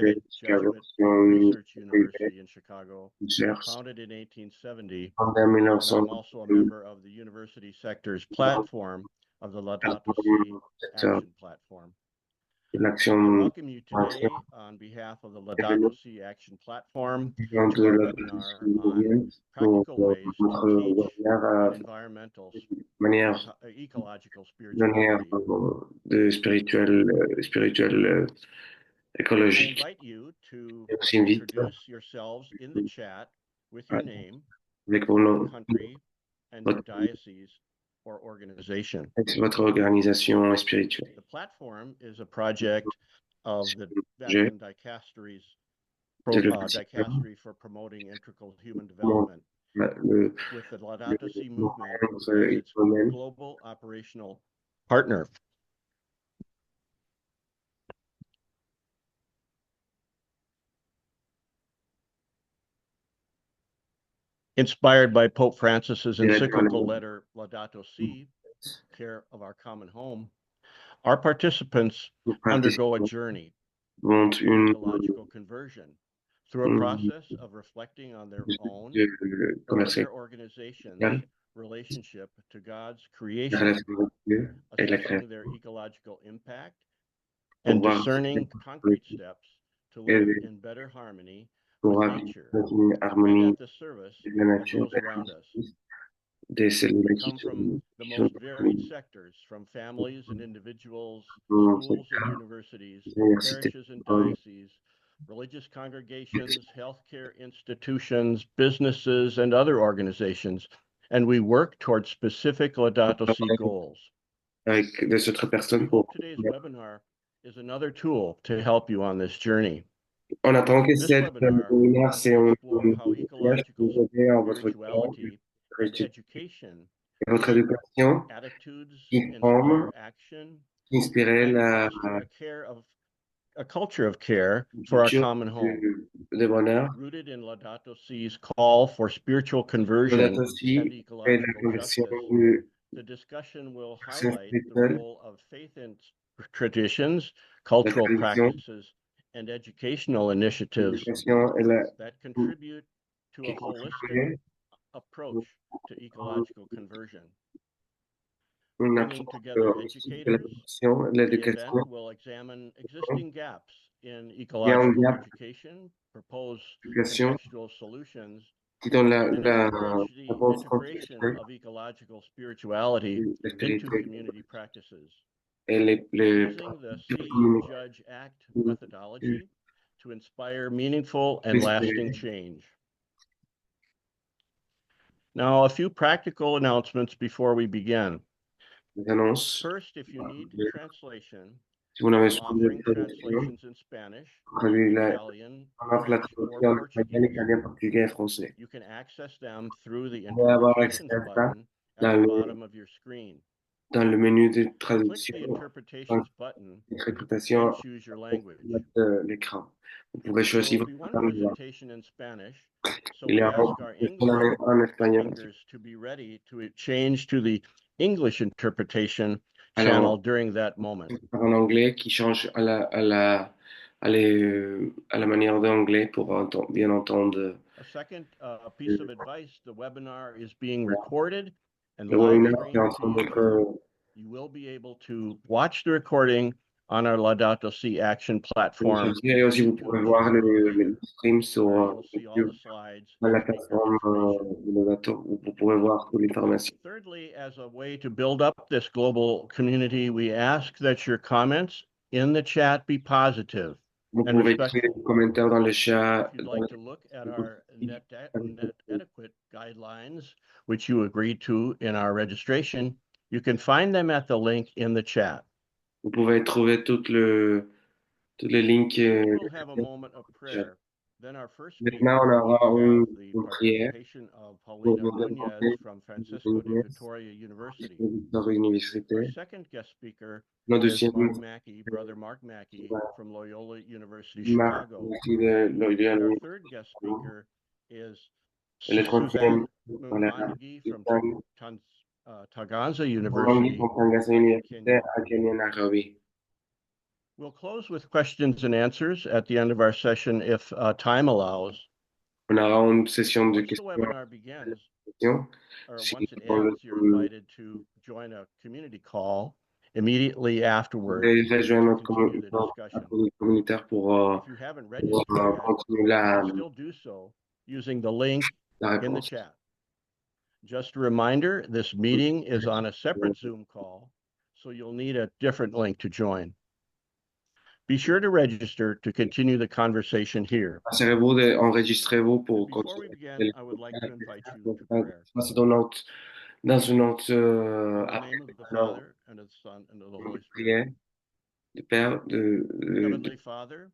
private Jesuit research university in Chicago, founded in 1870, and I'm also a member of the university sector's platform of the Laudato Si Action Platform. I welcome you today on behalf of the Laudato Si Action Platform to our webinar on practical ways to teach environmental ecological spirituality. I invite you to introduce yourselves in the chat with your name, your country, and your diocese or organization. The platform is a project of the Vatican Dicastery for Promoting Integral Human Development, with the Laudato Si movement as its global operational partner. Inspired by Pope Francis's encyclical letter Laudato Si, Care of Our Common Home, our participants undergo a journey of ecological conversion through a process of reflecting on their own or their organization's relationship to God's creation, assessing their ecological impact, and discerning concrete steps to live in better harmony with nature and at the service of those around us. They come from the most varied sectors, from families and individuals, schools and universities, parishes and dioceses, religious congregations, healthcare institutions, businesses, and other organizations, and we work towards specific Laudato Si goals. Today's webinar is another tool to help you on this journey. On attend que This cette webinar webinaire, c'est will un explore how ecological spirituality and education votre éducation attitudes qui forme, inspire action qui inspirait and la foster a culture of care for our common home, de bonheur. rooted in Laudato Si's call for spiritual conversion Laudato Si and et la ecological conversion justice. The discussion will highlight the role of faith and traditions, cultural practices, and educational initiatives that contribute to a holistic approach to ecological conversion. Bringing together educators, the event will examine existing gaps in ecological education, propose contextual solutions, and encourage the integration of ecological spirituality into community practices. Using the See, Judge, Act methodology to inspire meaningful and lasting change. Now, a few practical announcements before we begin. First, if you need translation, we're offering translations in Spanish, Italian, French, or Portuguese. You can access them through the interpretations button at the bottom of your screen. Dans le menu de Click traduction, the interpretations button interprétation and choose your language. de l'écran. Vous pouvez There choisir will be votre one langue. presentation in Spanish, so Il we y a ask our English en espagnol. speakers to be ready to change to the English interpretation Alors, channel during that moment. en anglais qui change à la manière d'anglais pour bien entendre. A second piece of advice, the webinar is being recorded and Le live webinaire est en streamed train to YouTube. d'être You will be able to watch the recording on our Laudato Si Action platform. et aussi vous pourrez voir le stream sur You'll see all YouTube, the slides dans la and speaker plateforme information. de Laudato, où vous pourrez voir toute l'information. Thirdly, as a way to build up this global community, we ask that your comments in the chat be positive Vous and pouvez écrire respectful. des commentaires dans le chat. If you'd like to look at our net etiquette guidelines, which you agreed to in our registration, you can find them at the link in the chat. Vous pouvez trouver tous les links. We'll have a moment of prayer. Then our first speaker Maintenant, on aura will have the une prière participation of pour Paulina nous Nunez demander from Francisco de Vitoria University. dans l'université. Our second guest speaker Le is deuxième, Mark Mackey, Brother Mark Mackey from Loyola University, Marc Chicago. aussi de And Loyola. our third guest speaker is Et le troisième, Suzanne voilà, Mwangi from Suzanne Taganza Mwangi University from Tangaza in Université Kenya. à Kenya, Nairobi. We'll close with questions and answers at the end of our session if time allows. On aura une session de Once the questions webinar begins, et questions. or Si once it on le- ends, you're invited to join a community call immediately afterward Vous allez rejoindre to notre continue the discussion. communautaire If you haven't registered yet, continuer you la, can still do so using the link la in the réponse. chat. Just a reminder, this meeting is on a separate Zoom call, so you'll need a different link to join. Be sure to register to continue the conversation here. Enregistrez-vous pour Before we begin, I would like to invite you to prayer. C'est dans une autre In the name of the alors, Father, and of the Son, and of the Holy prière Spirit. du Père, Heavenly Father,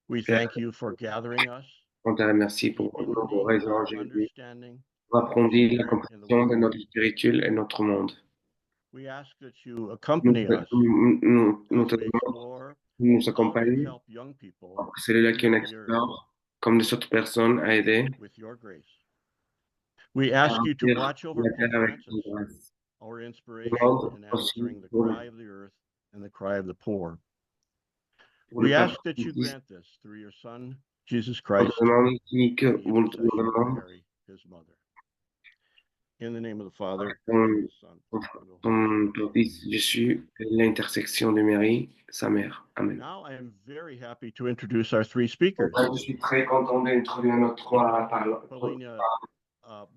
we thank you for gathering us, merci pour nos deepening our aujourd'hui, understanding, pour approfondir la spirit in the compréhension de world. notre spirituel et notre monde. We ask that you Nous, accompany us nous as te we demandons, explore nous how to accompagner, help young people celui-là qui heal en the earth explore, comme des autres personnes à aider, with your grace. We à ask you to remplir watch over la Pope terre avec Francis, ton grâce. our Je inspiration demande in aussi answering the pour, cry of the earth and the cry of the poor. pour le We Père ask that you Francis. grant this through your Son, Jesus On te Christ, demande que and the vous nous intercession of demandons Mary, his mother. In the name of the Father, and ton, of the Son, and of the Holy ton Spirit. Fils Jésus, l'intersection de Marie, sa mère. Amen. Now I am very happy to introduce our three speakers. Je suis très content d'introduire nos trois Paulina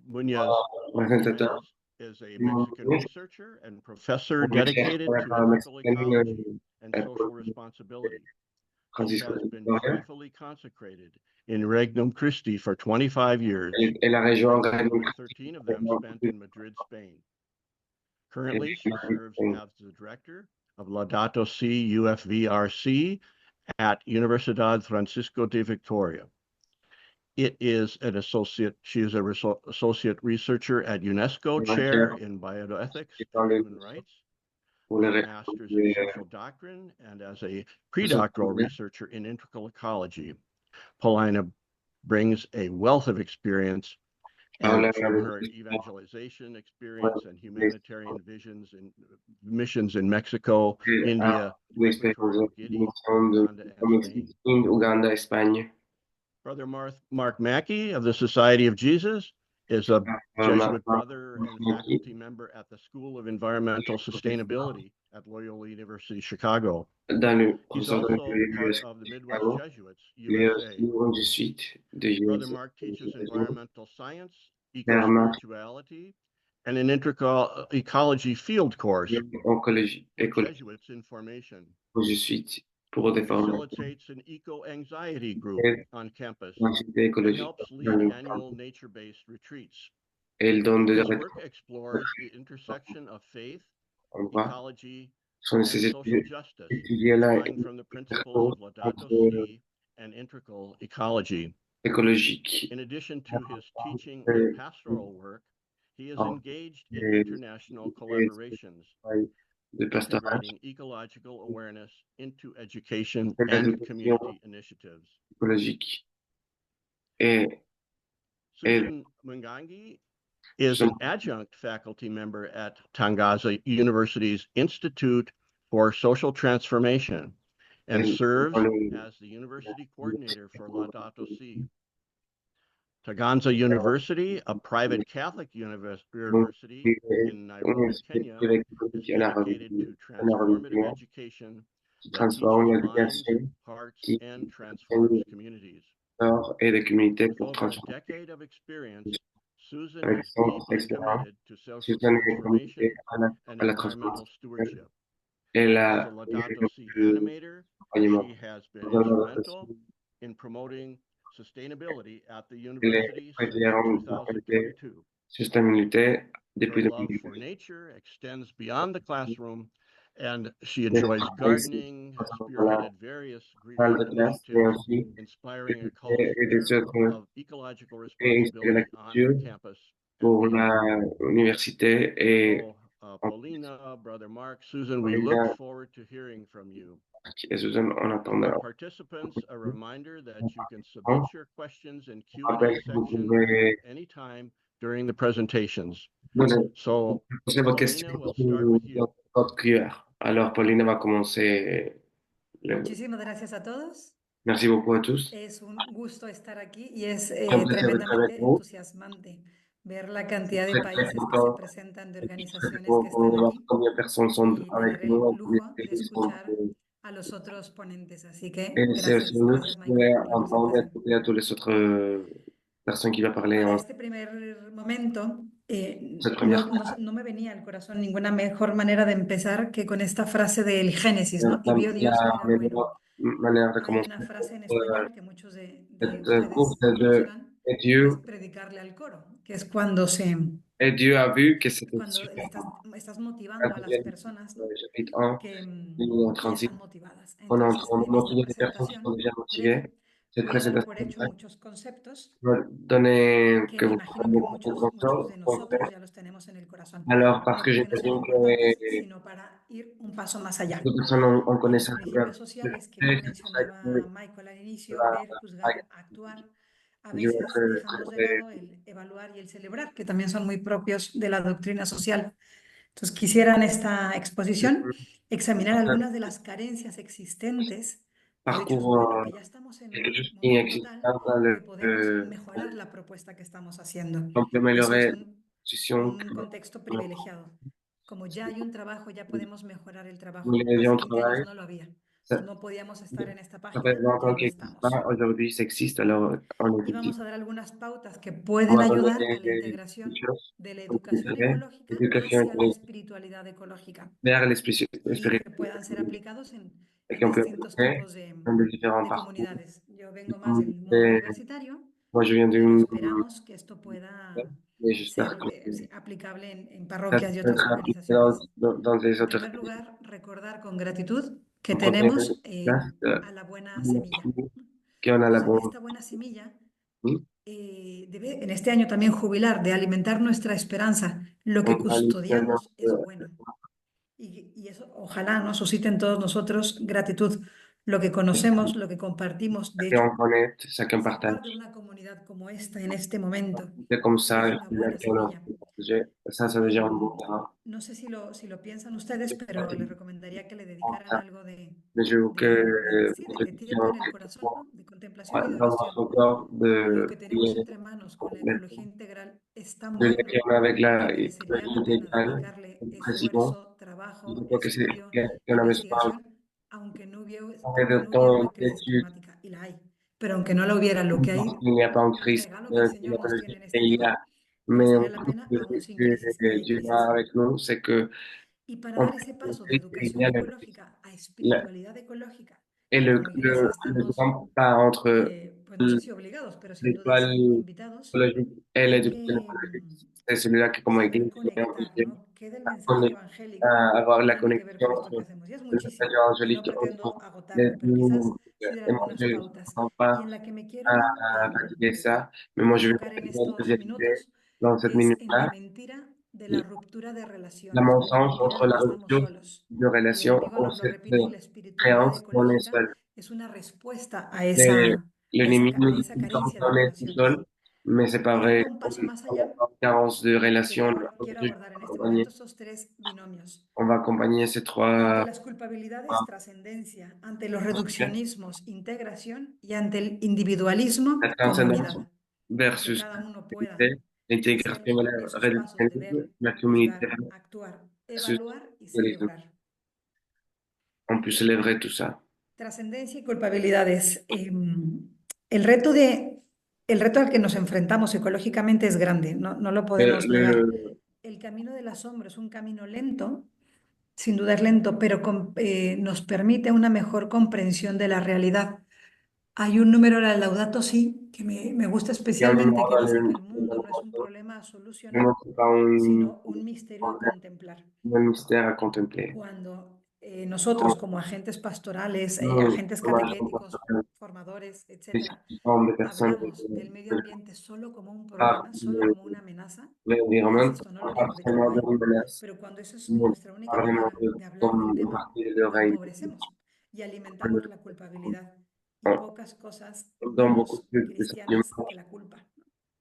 Munoz présentateurs. Gomez is a Mexican researcher and professor Pour les dedicated to la ethical mexicaine, ecology and social responsibility. She Francisco has de been Vitoria. joyfully consecrated in Regnum Christi for 25 years, Et la région with Regnum 13 of them spent in Madrid, Spain. Currently, she serves as the director of Laudato Si UFVRC at Universidad Francisco de Victoria. It is an associate, she is an associate researcher at UNESCO, chair in bioethics and human rights, master's in social doctrine, and as a predoctoral researcher in integral ecology. Paulina brings a wealth of experience, and from her evangelization experience and humanitarian visions and missions in Mexico, India, Equatorial Guinea, Uganda, Espagne. Brother Mark Mackey of the Society of Jesus is a Jesuit brother and faculty member at the School of Environmental Sustainability at Loyola University, Chicago. He's also part of the Midwest Jesuits, USA. Brother Mark teaches environmental science, eco-spirituality, and an integral ecology field course for Jesuits in formation. Facilitates an eco-anxiety group on campus and helps lead annual nature-based retreats. His work explores the intersection of faith, ecology, and social justice, drawing from the principles of Laudato Si and integral ecology. In addition to his teaching and pastoral work, he is engaged in international collaborations, integrating ecological awareness into education and community initiatives. Susan Mwangangi is an adjunct faculty member at Tangaza University's Institute for Social Transformation and serves as the university coordinator for Laudato Si. Taganza University, a private Catholic university in Nairobi, Kenya, is dedicated to transformative education that teaches minds, hearts, and transforms communities. With over a decade of experience, Susan is deeply committed to social transformation and environmental stewardship. As a Laudato Si animator, she has been instrumental in promoting sustainability at the university since 2022. Her love for nature extends beyond the classroom, and she enjoys gardening, has spearheaded various green initiatives, inspiring a culture of ecological responsibility on her campus. Pour l'université et Paulina, Brother Mark, Susan, we look forward to hearing from you. Susan, en attendant. Participants, a reminder that you can submit your questions in Q&A section anytime during the presentations. So, Paulina, we'll start with you. Alors, Paulina va commencer Muchísimas gracias a todos. Merci beaucoup à tous. Es un gusto estar aquí y es C'est un plaisir d'être avec tremendamente vous. entusiasmante ver la cantidad de Très, très países que se content. presentan, de Et puis, très organizaciones que content están pour voir aquí combien de personnes sont y avec tener nous, el combien lujo de de pays sont. escuchar a los otros ponentes. Así que Et c'est aussi gracias, nous gracias qui Michael voulons por la entendre presentación. écouter à toutes les autres personnes qui vont parler Para en este primer momento, cette première no me venía al corazón ninguna mejor manera de empezar que con esta frase del Génesis, ¿no? Y vio Dios que la era bueno. meilleure manière de Hay commencer una frase en euh, español que muchos de cette course ustedes de conozcan, et que es Dieu, predicarle al coro, que es cuando et Dieu a vu que c'était cuando le super. estás motivando a las personas, ¿no? Chapitre 1, Que, ligne que ya 36. están motivadas. On est en Entonces, train de en esta motiver des personnes qui sont presentación déjà motivées. breve, Cette voy a dar présentation por hecho muchos conceptos va donner que que me vous imagino prenez que beaucoup de muchos de nosotros conseils. ya los tenemos en el corazón. Alors, parce No que porque no sean j'imagine que importantes, sino para ir un paso más allá. les personnes en En los connaissent un principios peu sociales que bien c'est pour ça mencionaba que Michael al je inicio, ver, vais juzgar, actuar, a je vais veces dejamos de être lado el evaluar y el celebrar, que también son muy propios de la doctrina social. Entonces, quisiera en esta exposición examinar algunas de las carencias existentes, pero dicho es parcours bueno, que ya estamos en quelque un chose qui momento existe tal dans que podemos mejorar la propuesta que estamos haciendo. on peut Y eso améliorer es la position un contexto que privilegiado. Como ya hay un trabajo, ya podemos mejorar el trabajo. les Hace gens 20 años travaillent. no lo había. Ça, Entonces, no podíamos estar en esta ça fait página 20 y ans hoy lo qu'il n'existe estamos. pas. Aujourd'hui, ça existe, alors on Y est utile. vamos a dar algunas pautas que On pueden va donner ayudar a la des integración choses de la comme tu educación dirais, ecológica l'éducation hacia la écologique espiritualidad ecológica vers les y que spiritualités puedan ser aplicados et en qu'on peut distintos appliquer tipos dans des différents de parcours. comunidades. Yo Des vengo más del mundo communautés. universitario, Moi, je viens pero d'une. esperamos que esto pueda Et j'espère ser que sí, aplicable en ça parroquias y peut otras être appliqué dans, organizaciones. dans les En autres primer lugar, recordar con gratitud que première tenemos place a la buena semilla. qu'on a la Entonces, bonne. esta buena semilla debe en este año también jubilar de alimentar nuestra esperanza. Lo que On a l'expérience custodiamos es bueno. Y eso ojalá nos suscite en todos nosotros gratitud. Lo que conocemos, lo que compartimos, de hecho, qu'on connaît, chacun ser parte de partage. una comunidad como esta en este momento C'est comme ça, es et una puis là, buena qu'on a semilla. partagé. Ça, ça veut dire un bon terrain. No sé si lo piensan ustedes, pero les recomendaría que le dedicaran Ça. algo Mais je veux que sí, votre de tiempo étudiant en el corazón, ¿no? De contemplación y de dans oración. votre corps Lo de que tenemos prier, entre manos con la ecología integral es tan de bueno l'écrire avec que la merecería écologie la pena intégrale, dedicarle précis bon. esfuerzo, Je trabajo, crois que c'est estudio, qu'on avait pas investigación, de aunque no hubiera temps una crisis d'études. climática, y la hay. Pero aunque no la hubiera, lo que hay, Il n'y a pas une el crise regalo que el Señor nos tiene climatologique en et esta il y tierra, a, mais merecería la pena aún sin crisis, y hay Dieu a crisis. avec nous, c'est que Y para on dar ese paso de et il y educación a ecológica a espiritualidad ecológica, et que como iglesia le estamos, grand pas entre pues no sé si obligados, pero sin dudas l'étoile invitados, écologique et hay l'éducation que écologique, c'est celui-là qui, comme saber église, est conectar, obligé ¿no? ¿Qué del à, mensaje evangélico avoir la tiene que ver connexion con esto que entre hacemos? Y es le message muchísimo, y no évangélique pretendo entre agotarlo, les pero quizás nous sí dar algunas évangéliques. pautas. On ne Y pas en la que me à quiero fatiguer ça, mais moi je vais enfocar en me estos vérifier minutos dans cette es en la minute-là mentira de la ruptura de la relaciones, ¿no? La mensonge mentira entre de que la estamos rupture solos. de El relation enemigo ou nos lo cette repite y la espiritualidad créance qu'on est ecológica seul. es una respuesta Et l'ennemi a nous dit esa tout le temps carencia de qu'on est tout relaciones. seul, mais c'est pas Y dando vrai. un paso más On a allá, pas de carence de que relation, quiero abordar en este accompagner. momento estos tres binomios. On va accompagner ces Ante trois las culpabilidades, trascendencia; ante los aspects. reduccionismos, integración; y ante el individualismo, La transcendance comunidad. Que versus cada uno pueda l'intégration hacer et la esos pasos de réduction, ver, la communauté juzgar, actuar, versus evaluar y l'idéalisme. celebrar. On peut célébrer tout ça. Trascendencia y culpabilidades. El reto al que nos enfrentamos ecológicamente es grande, no lo podemos negar. El camino del asombro es un camino lento, sin duda es lento, pero nos permite una mejor comprensión de la realidad. Hay un número de la Laudato Si que me gusta Il y a un especialmente, moment que dans dice que el dans mundo le no es un canton, problema a solucionar, vraiment, c'est pas sino un misterio a contemplar. un mystère à contempler. Cuando nosotros como agentes pastorales, Nous, agentes comme agents catequéticos, pastoraux, formadores, des etcétera, formes de personnes hablamos del medio ambiente solo como un par problema, solo como una amenaza, l'environnement, insisto, no lo pas niego, de hecho lo seulement de hay, menace, pero cuando eso es mais nuestra única pas vraiment manera de hablar comme del une tema, partie de leur lo règne. empobrecemos y alimentamos la culpabilidad. Y On pocas cosas donne beaucoup menos plus de cristianas sentiments que la culpa,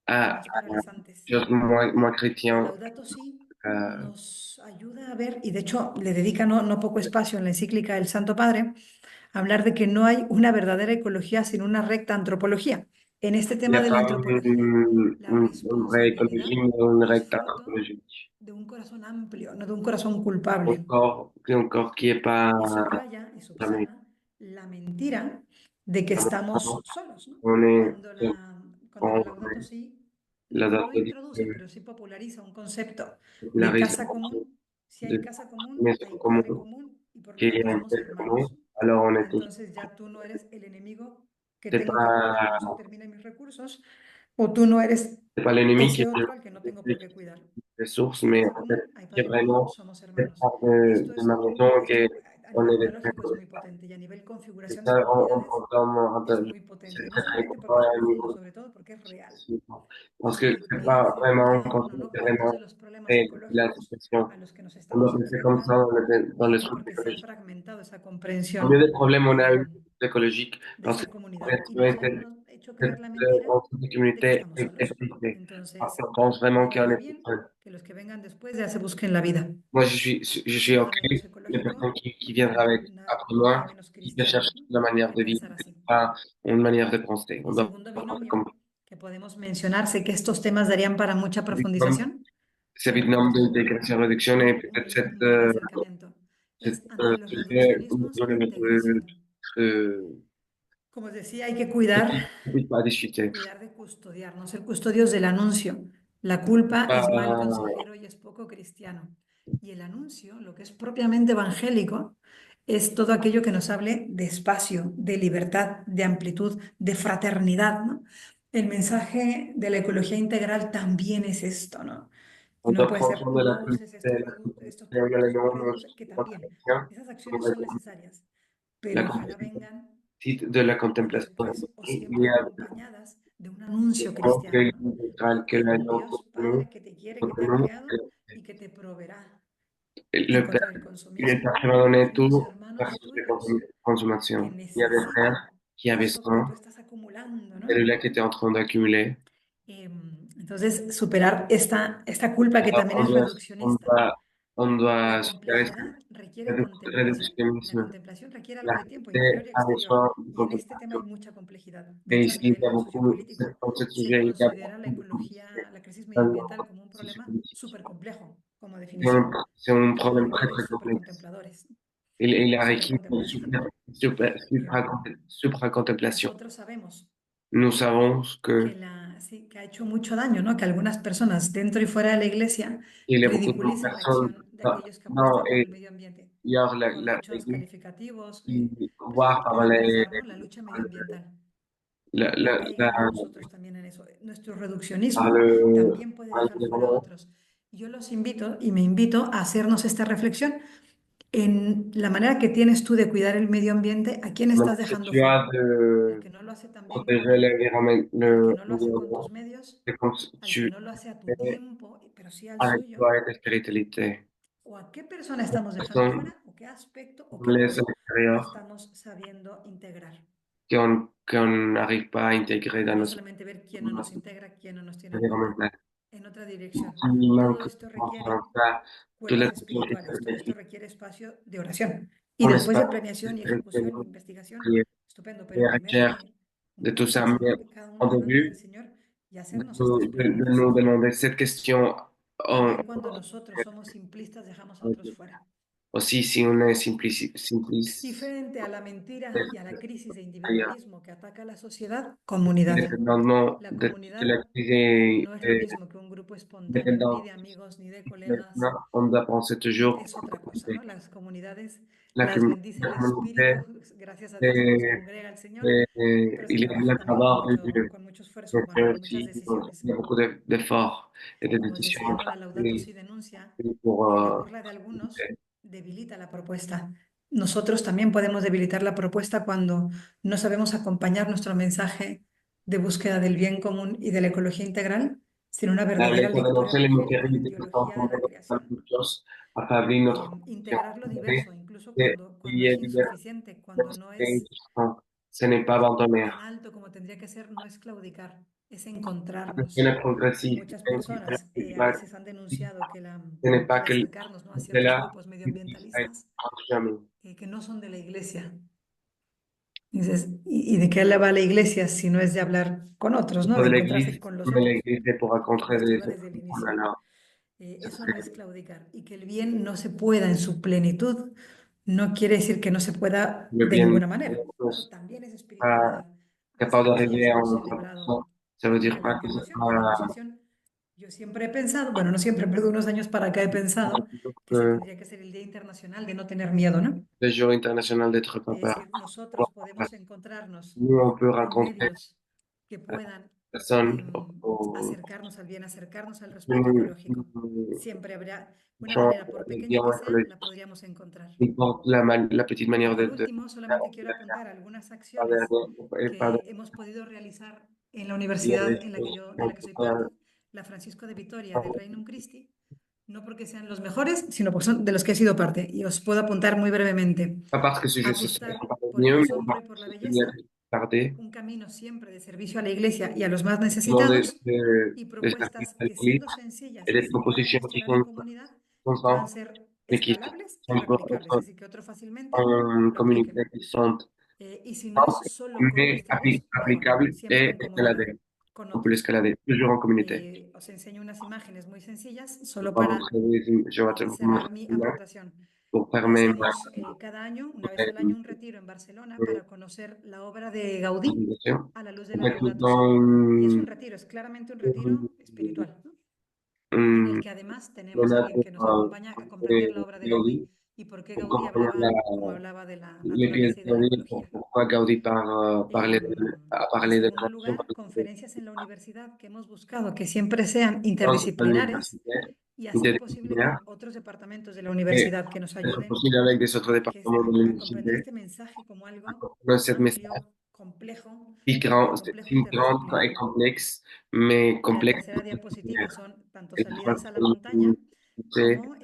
y à más paralizantes. choses moins El chrétiens. Laudato Si nos ayuda a ver, y de hecho le dedica no poco espacio en la encíclica del Santo Padre, hablar de que no hay una verdadera ecología sin una recta antropología. En este Il n'y tema a de la pas antropología, la une vraie responsabilidad écologie, mais une es recte fruto écologique. de un corazón amplio, no de un corazón culpable. Un corps qui n'est pas Y subraya y jamais. subsana la mentira de que estamos solos, ¿no? On est, Cuando la on Laudato Si la no date introduce, pero sí populariza un concepto de popularise casa común. Si hay de casa común, hay maison padre commune, común y por lo qu'il y tanto a une somos tête commune, hermanos. alors on Y est tous. entonces ya tú no eres el enemigo que C'est tengo que cuidar pas, cuando se terminen mis recursos, o tú no eres c'est pas l'ennemi qui ese est otro al que no tengo por qué cuidar. les sources, Hay mais casa en fait, común, hay c'est padre común, vraiment somos cette hermanos. part Esto de ma es, maison que a on nivel est des teológico es muy potente y a nivel c'est configuración ça, de comunidades es muy c'est potente. No très solamente porque important es à un profundo, niveau sobre todo porque es real. spécifiquement. Parce que c'est Y pas hace vraiment un que, bueno, concept no cuantos de vraiment los problemas réel de la ecológicos situation. a los que nos On doit estamos penser comme ça enfrentando dans les vienen trucs porque se ha écologiques. fragmentado esa Combien de comprensión problèmes on a eu écologiques de parce esta que comunidad y nos han hecho creer la mentira concept de de que communauté estamos est solos. existé. Parce Entonces, qu'on pense vraiment yo qu'on haría est tout bien seul. que los que vengan después ya se busquen la vida. Moi, je suis OK. Nada menos Les ecológico personnes qui viendraient avec, après nada moi, menos qui se cristiano, cherchent ¿no? la manière El de vivre, pensar así. pas une manière de penser. On El doit segundo penser binomio comme que podemos mencionar, sé que estos temas darían para mucha profundización, c'est pero évidemment corto, d'intégration réduction et peut-être un breve acercamiento. Es ante los sujet au reduccionismos niveau e de notre integración. euh, Como os decía, hay que cuidar, pas discuter. cuidar de custodiarnos, ser custodios del anuncio. La culpa es mal Pas, consejero y es poco cristiano. Y el anuncio, lo que es propiamente evangélico, es todo aquello que nos hable de espacio, de libertad, de amplitud, de fraternidad, ¿no? El mensaje de la ecología integral también es esto, ¿no? Y on no doit puede prendre ser soin de la no culture, uses estos la productos, non reduce, que también. contemplation, Esas acciones son necesarias, la pero ojalá complexité vengan de la o contemplation. después o Il siempre y a acompañadas de un anuncio donc cristiano, ¿no? que De la un non Dios continue, Padre que te quiere, que te ha creado y que te proveerá en le contra père, del il est consumismo. parti donner Hay unos tout hermanos versus les tuyos que consommation. Il y a des frères necesitan qui avaient eso que tú ça, estás acumulando, ¿no? celui-là qui était en train d'accumuler. Entonces, superar esta culpa que Alors, también es reduccionista. on La doit superar complejidad requiere ce contemplación. La réductionnisme. contemplación requiere algo La de tiempo réalité interior y a exterior. besoin de Y en este tema hay contemplation. mucha complejidad. De Et hecho, a ici, il nivel y a beaucoup, sociopolítico, dans ce se sujet, il y a considera la beaucoup ecología, la crisis medioambiental de como un problema sociopolitique. súper complejo como definición. C'est un Y problème très, requiere très súper complexe. contempladores, Il a súper requis une contemplación. supra-contemplation. Nosotros sabemos Nous savons que sí, que ha hecho mucho daño, ¿no? Que algunas personas dentro y fuera de la iglesia il y a beaucoup de ridiculizan la personnes acción de aquellos que dans apuestan por et el medio ambiente hier con muchos l'Église calificativos, qui croient precisamente par para abrazar, ¿no? La lucha medioambiental. la, No la, la, caigamos nosotros también en eso. Nuestro par reduccionismo también puede par dejar fuera a l'environnement. otros. Yo los invito y me invito a hacernos esta reflexión en la manera que tienes tú de cuidar el medio ambiente, a quién Donc, estás si dejando tu as fuera. Al de que no lo hace tan bien como protéger tú, al que no lo hace con tus l'environnement, medios, c'est comme si al que tu no lo hace a tu es tiempo, pero sí al avec suyo, toi et ta spiritualité. o a qué persona estamos dejando Personne fuera, o qué aspecto o nous qué laisse à valor no l'extérieur estamos sabiendo integrar. qu'on n'arrive pas à intégrer Y dans no notre solamente ver quién no nos integra, quién no nos tiene en cuenta, environnement. en otra dirección. Qui Todo manque esto requiere en ça, toute la cuerdas espirituales, todo esto requiere espacio de oración. Y on después de espace planeación y ejecución y de investigación, prière estupendo, pero et primero hay requiert que de tout ça. Mais humillarse, ¿no? Cada uno en delante del début, Señor y de hacernos estas nous, de preguntas. nous demander cette question en, También cuando nosotros somos simplistas dejamos a otros fuera. aussi si on est Y simpliste, frente a la mentira y a la crisis de ailleurs. individualismo que ataca a la sociedad, comunidad. Indépendamment La de la comunidad crise no es lo mismo que un grupo espontáneo, ni indépendant, de amigos, ni de colegas. maintenant, on doit penser toujours Es otra cosa, ¿no? Las comunidades la las bendice el communauté, Espíritu, gracias a Dios y los et, congrega el Señor, pero se il y a trabaja la también faveur de Dieu. con mucho esfuerzo Donc, humano, con muchas aussi, decisiones. il y a beaucoup d'efforts et de Como os décisions decía, ¿no? La Laudato Si denuncia pour que la burla de algunos debilita la propuesta. Nosotros también podemos debilitar la propuesta cuando no sabemos acompañar nuestro mensaje de búsqueda del bien común y de la ecología integral sin una verdadera l'école lectura d'annoncer les evangélica de matérialités qui sont teología de tombées la dans creación. la chose, affaiblir notre Integrar lo conscience. diverso, incluso Et il cuando y a es divers insuficiente, cuando no es ce n'est pas abandonner. tan alto como tendría que ser, no es claudicar, es C'est encontrarnos. la progressive, Muchas personas a veces han denunciado ce n'est pas que al que acercarnos, ¿no? a c'est ciertos là grupos qui existe medioambientalistas jamais. que no son de la iglesia, Dices, ¿y de qué le va la iglesia si no es de hablar con otros, ¿no? Pas De de encontrarse l'église, con los mais otros, l'église est pour como rencontrer esto des iba desde el oh là inicio. là, ça Eso no serait es claudicar. Y que el bien no se pueda en su plenitud, no quiere decir que no se pueda le de bien ninguna manera. plus También es pas espiritualidad. capable Así d'arriver es, en hemos 100%. celebrado Ça veut el dire Día de la pas que ce Encarnación. En la sera Anunciación, yo siempre he pensado, bueno, no siempre, pero de unos años para acá he pensado que ese que tendría que ser el Día Internacional de no tener miedo, ¿no? le jour international d'être pas De peur. decir, nosotros podemos encontrarnos Nous, on peut con rencontrer medios que puedan personne au acercarnos al bien, acercarnos al respeto une ecológico. Siempre habrá una gens manera, por les pequeña biens que sea, la écologiques. podríamos encontrar. Ils portent la petite manière Por de último, solamente quiero apuntar algunas faire acciones et pas de que hemos podido realizar en la il y a des universidad en la que choses yo, de qu'on la que soy peut parte, la Francisco de Vitoria del Reino Christi, no porque sean los mejores, sino porque son de los que he sido parte. Y os puedo apuntar muy brevemente. pas parce que c'est juste ça, Apostar pas por el mieux, mais asombro y por la c'est bien belleza, regarder, un camino siempre de servicio a la Iglesia y a los más demander necesitados, y de servir propuestas à que l'église siendo sencillas et y des se puedan propositions qui gestionar en comunidad, sont puedan simples, ser mais qui escalables y sont replicables. Así que otro fácilmente en lo aplique. communauté, qui sont Y si no es simples, solo con mais nuestra voz, mejor, applicables siempre et en comunidad, escalader. con On peut otros. l'escalader toujours en communauté. Os enseño unas imágenes muy sencillas Je vais solo pas para montrer je vais te cerrar montrer mi là aportación. pour faire mes Hacemos cada año, una vez al año, un retiro en Barcelona para conocer la obra de Gaudí présentations. a la luz de En la fait, Laudato Si. dans Y es un retiro, es claramente un retiro espiritual, ¿no? En el que además tenemos a alguien que nos acompaña a comprender la obra de Gaudí y por qué pour Gaudí comprendre hablaba como hablaba de la l'église naturaleza y de la Gaudi, ecología. pourquoi Gaudi a En parlé de segundo tradition lugar, conferencias en la universidad que hemos buscado que siempre sean interdisciplinares universitaire, y a ser posible interdisciplinaire, con otros departamentos de la et universidad que nos être ayuden possible avec des autres que es départements de a comprender l'université, este mensaje como algo dans cette message amplio, complejo, complejo si grand et interdisciplinar. complexe, mais La complexe. tercera diapositiva son tanto Et trois, salidas a la montaña c'est como de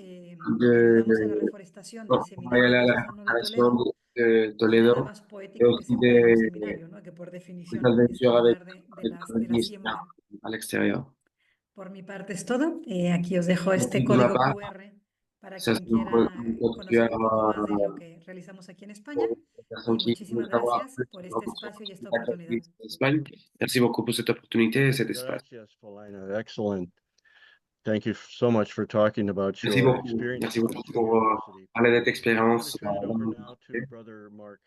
ayudamos a la reforestación del travailler seminario à la diocesano de restauration Toledo de y nada Toledo, más et poético que aussi sembrar en un des seminario, ¿no? Que por definición es el aventures avec lugar de le la ministère siembra. à l'extérieur. Por mi parte es todo. Aquí os dejo este De ma código part, QR para ça quien c'est quiera une code conocer un poco más de lo QR que realizamos aquí en España. pour les personnes Y qui muchísimas veulent savoir gracias plus por sur este espacio y esta oportunidad. l'activité d'Espagne. Merci beaucoup pour cette opportunité et cet espace. Gracias, Paulina. Excellent. Thank you so much for talking about Merci your beaucoup. Merci experiences beaucoup at the pour university. parler de cette I'm going to expérience turn it dans over now to l'université. Brother Mark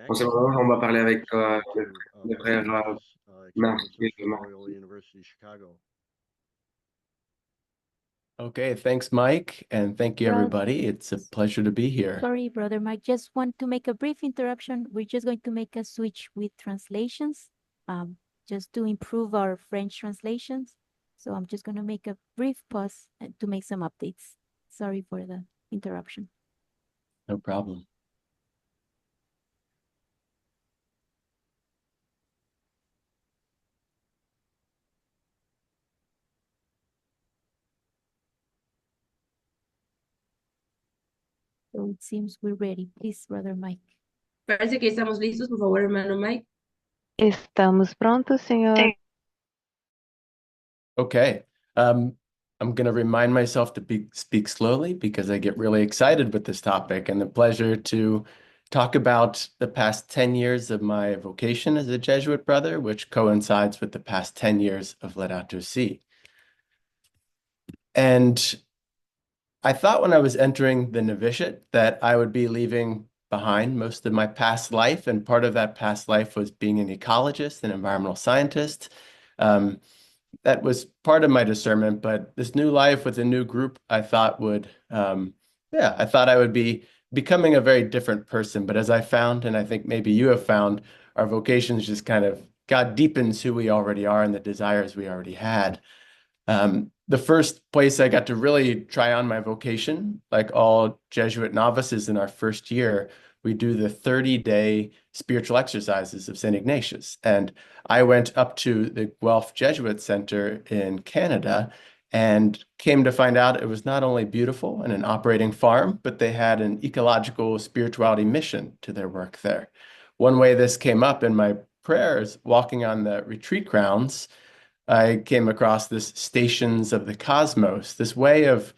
En ce Meggs, moment, on va parler avec who's going to le frère present his Marc experiences from Loyola University Chicago. Okay, thanks, Mike, and thank you, Brother- everybody. It's a pleasure to be here. Sorry, Brother Mike, just want to make a brief interruption. We're just going to make a switch with translations, just to improve our French translations. So I'm just going to make a brief pause to make some updates. Sorry for the interruption. No problem. So it seems we're ready. Please, Brother Mike. Parece que estamos listos, por favor, hermano Mike. Estamos prontos, señor. Okay. I'm going to remind myself to speak slowly because I get really excited with this topic and the pleasure to talk about the past 10 years of my vocation as a Jesuit brother, which coincides with the past 10 years of Laudato Si. And I thought when I was entering the novitiate that I would be leaving behind most of my past life, and part of that past life was being an ecologist, an environmental scientist. That was part of my discernment, but this new life with a new group, I thought I thought I would be becoming a very different person. But as I found, and I think maybe you have found, our vocations just kind of God deepens who we already are and the desires we already had. The first place I got to really try on my vocation, like all Jesuit novices in our first year, we do the 30-day spiritual exercises of St. Ignatius. And I went up to the Guelph Jesuit Center in Canada and came to find out it was not only beautiful and an operating farm, but they had an ecological spirituality mission to their work there. One way this came up in my prayers, walking on the retreat grounds, I came across this Stations of the Cosmos, this way of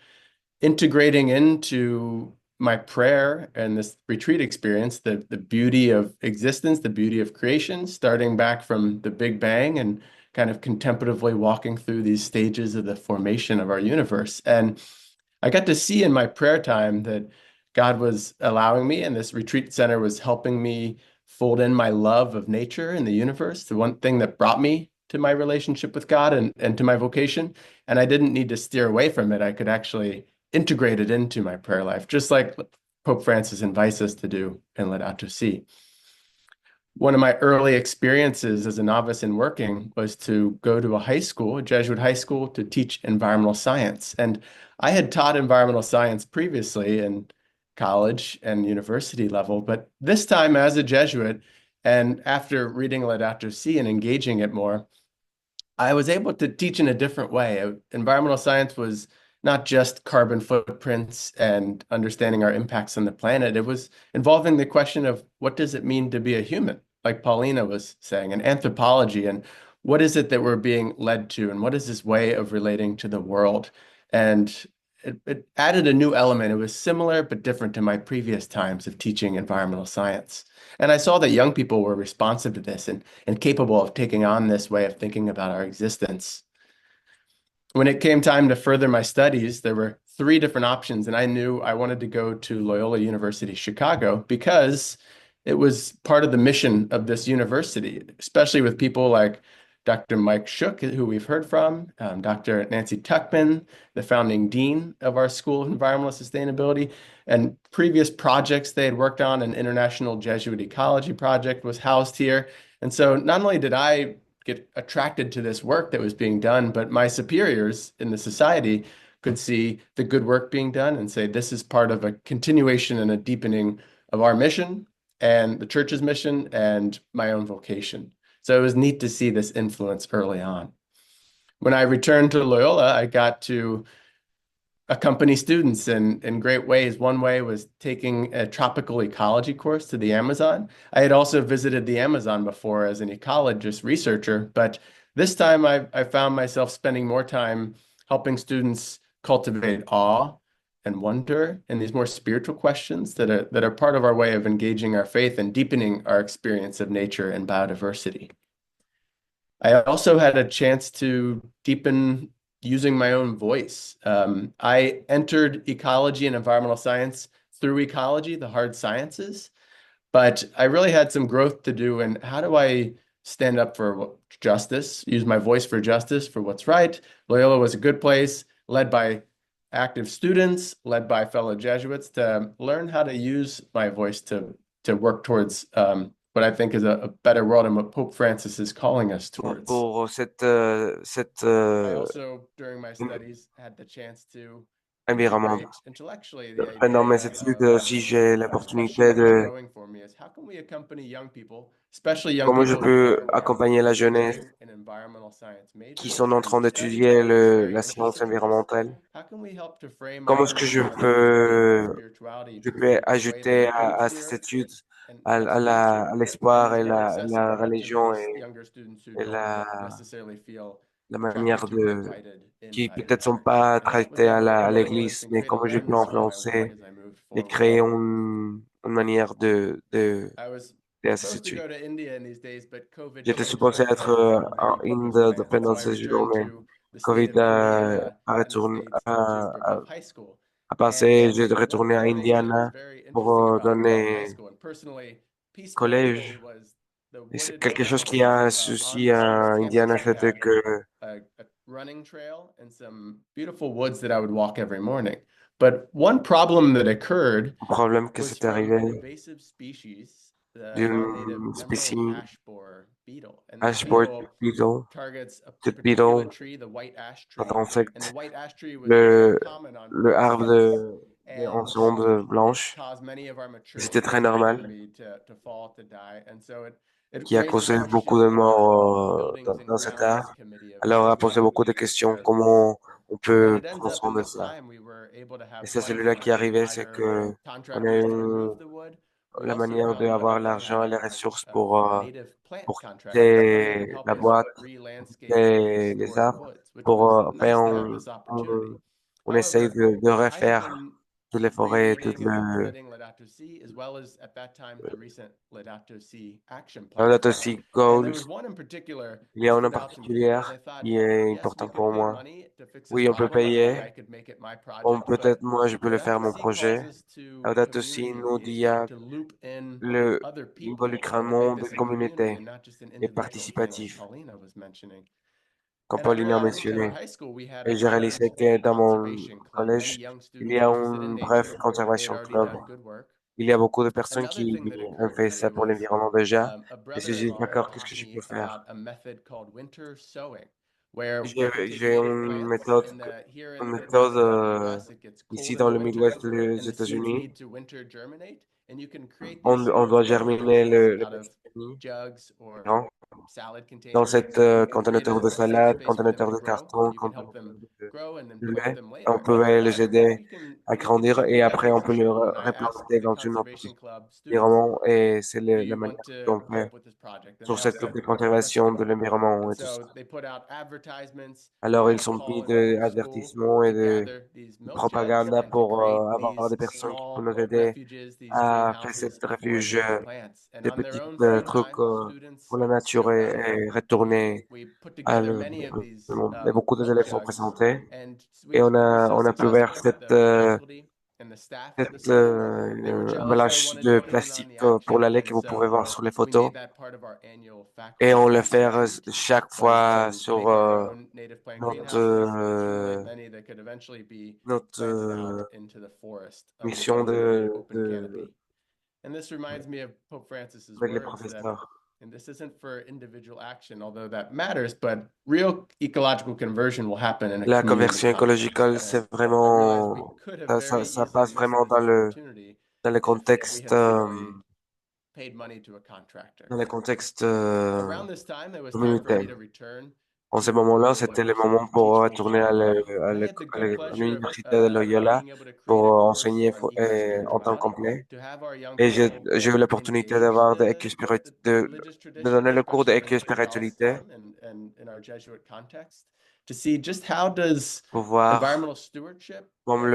integrating into my prayer and this retreat experience, the beauty of existence, the beauty of creation, starting back from the Big Bang and kind of contemplatively walking through these stages of the formation of our universe. And I got to see in my prayer time that God was allowing me, and this retreat center was helping me fold in my love of nature and the universe, the one thing that brought me to my relationship with God and to my vocation. And I didn't need to steer away from it. I could actually integrate it into my prayer life, just like Pope Francis invites us to do in Laudato Si. One of my early experiences as a novice in working was to go to a high school, a Jesuit high school, to teach environmental science. And I had taught environmental science previously in college and university level, but this time as a Jesuit, and after reading Laudato Si and engaging it more, I was able to teach in a different way. Environmental science was not just carbon footprints and understanding our impacts on the planet. It was involving the question of what does it mean to be a human, like Paulina was saying, and anthropology, and what is it that we're being led to, and what is this way of relating to the world? And it added a new element. It was similar but different to my previous times of teaching environmental science. And I saw that young people were responsive to this and capable of taking on this way of thinking about our existence. When it came time to further my studies, there were 3 different options, and I knew I wanted to go to Loyola University Chicago because it was part of the mission of this university, especially with people like Dr. Mike Shook, who we've heard from, Dr. Nancy Tuckman, the founding dean of our School of Environmental Sustainability, and previous projects they had worked on. An International Jesuit Ecology Project was housed here. And so not only did I get attracted to this work that was being done, but my superiors in the society could see the good work being done and say, this is part of a continuation and a deepening of our mission and the church's mission and my own vocation. So it was neat to see this influence early on. When I returned to Loyola, I got to accompany students in great ways. One way was taking a tropical ecology course to the Amazon. I had also visited the Amazon before as an ecologist researcher, but this time I found myself spending more time helping students cultivate awe and wonder and these more spiritual questions that are part of our way of engaging our faith and deepening our experience of nature and biodiversity. I also had a chance to deepen using my own voice. I entered ecology and environmental science through ecology, the hard sciences, but I really had some growth to do in how do I stand up for justice, use my voice for justice, for what's right. Loyola was a good place, led by active students, led by fellow Jesuits, to learn how to use my voice to work towards what I think is a better world and what Pope Francis is calling us towards. Pour I also, during my studies, had the chance to environnement. integrate intellectually the Pendant mes idea études of, aussi, j'ai what's l'opportunité especially de growing for me is how can we accompany young people, especially young comment je people who peux are accompagner la jeunesse an environmental science major, qui sont en train who study d'étudier very la science intensively. environnementale. How can we help to frame Comment our est-ce que je understanding peux, of spirituality je to peux a way ajouter that includes à ces spirit études and à helps nature l'espoir and et is more la accessible to religion these younger students who et don't necessarily feel la attracted manière to or de invited in qui by the peut-être sont church. pas And that was traités a à influence l'église, and mais create a comment je peux lens on my work influencer as I moved et forward. créer une manière I was à ces supposed to études. go to India in these days, but COVID J'étais changed supposé my être plans for en many Inde beforehand. pendant So I ces returned journées. to the Covid state of Indiana a in the States to give high school. passé, j'ai One retourné of à the things that was Indiana very pour interesting about high donner school and personally peaceful for me collège. was the Et c'est wooded quelque chose qui landscape a un on souci this à campus. Indiana, We c'était had que a running trail and some beautiful woods that I would walk every morning. But one problem that occurred le problème que was c'est from an arrivé invasive species, the non-native d'une emerald spécie ash borer beetle. And this Ashport beetle beetle. targets a Cette particular beetle, tree, the white ash tree. cet And the insecte, white ash tree was very le, common on le arbre slopes, des and ondes it blanches, caused many of our mature c'était très trees around normal, me to fall, to die. And so it qui a raised causé questions beaucoup de in our morts Buildings and dans cet Grounds art. Committee of Alors, a how we posé should beaucoup de take questions, care of this. comment on And peut it ends prendre up soin in de this cela. time we were able to Et have ça, c'est funds là and qui est arrivé, c'est hire que on a contractors to eu remove the wood. We la also manière d'avoir found l'argent et les a ressources native plant pour contractor to come in and quitter help la us boîte, re-landscape and les restore the arbres, woods, which pour was après nice to have this opportunity. on essaye However, de I had refaire been toutes les forêts, tout rereading and le studying Laudato Si, as well as at that time the recent Laudato Si action plan. Laudato Si And there Goals. was one in particular Il y that a un en stood out to me because particulier I thought, qui est yes, we important could pour pay moi. money to fix this Oui, on peut problem. Maybe payer, I could make it my comme project, but peut-être moi je peux le faire Laudato mon Si projet. calls us to Laudato Si community nous dit engagement, to loop in le other people and make involucrement de this a community communauté and not just an et individual thing, like participatif, Paulina was mentioning. comme And I Pauline a realized that in our mentionné. high school, we had Et a j'ai short réalisé que dans mon conservation club, many collège, young il students y a interested in un bref nature. They had conservation already club. done good work. Il y a beaucoup de personnes Another qui thing that ont occurred fait to ça me pour was l'environnement déjà. a Et si j'ai brother-in-law d'accord, qu'est-ce taught que je peux me faire? about a method called winter sowing, where J'ai they could take j'ai native une plants méthode, and here une in the méthode Midwest, it gets ici cold in dans the le winter Midwest des and the seeds États-Unis. need to winter germinate. And you can create On, these on doit germiner greenhouses le out of petit jugs or grand salad dans containers. cette You can create conteneur de a safe salade, space for them conteneur to de grow. carton, You can help conteneur them de grow and then de plant lait. them On later. peut les And aider à we can grandir do et that après on peut les efficiently. And I asked replanter the dans une autre conservation club students, environnement et c'est do la you want manière to qu'on fait help with this project? And they sur all cette club said, de let's conservation de go. l'environnement And et tout ça. so they put out advertisements, Alors ils a sont mis call in every school d'avertissements et to de gather these milk jugs propagande and to pour create avoir these des personnes qui peuvent small nous aider refuges, these à faire greenhouses cette for refuge, native plants. And des on their petits own free trucs time, students pour la nature showed up. et retourner We put à together many of these le monde. Et beaucoup milk d'élèves sont jugs, présentés and et we were so on a pu voir successful that the faculty and the staff at the school, they were jealous. They emballage wanted to de get in on plastique the pour action, la lait and que vous pouvez so voir sur les we photos. made that part of our annual Et faculty on le fait pursuit, chaque was fois to sur make our own native plant notre, greenhouses and accumulate many that could eventually be notre planted out into the forest under mission some open canopy. And this reminds me of Pope Francis's avec les words that, professeurs. and this isn't for individual action, although that matters, but real ecological conversion will happen in a La community conversion écologique, context. c'est And I realized we vraiment, could have very ça easily passe missed vraiment this opportunity dans le if we contexte, had simply paid money to a contractor. dans le contexte Around this time, it was time for me communautaire. to return En ce to moment-là, Loyola c'était le University moment to teach pour full retourner time. à And I had the good à pleasure l'université de of Loyola being able to create pour a course enseigner on en temps eco-spirituality, complet. to have our young Et people j'ai eu l'opportunité engage d'avoir the religious de donner traditions, le cours especially in d'éco-spiritualité Charlestown and in our Jesuit context, to see just how does pour voir environmental stewardship comme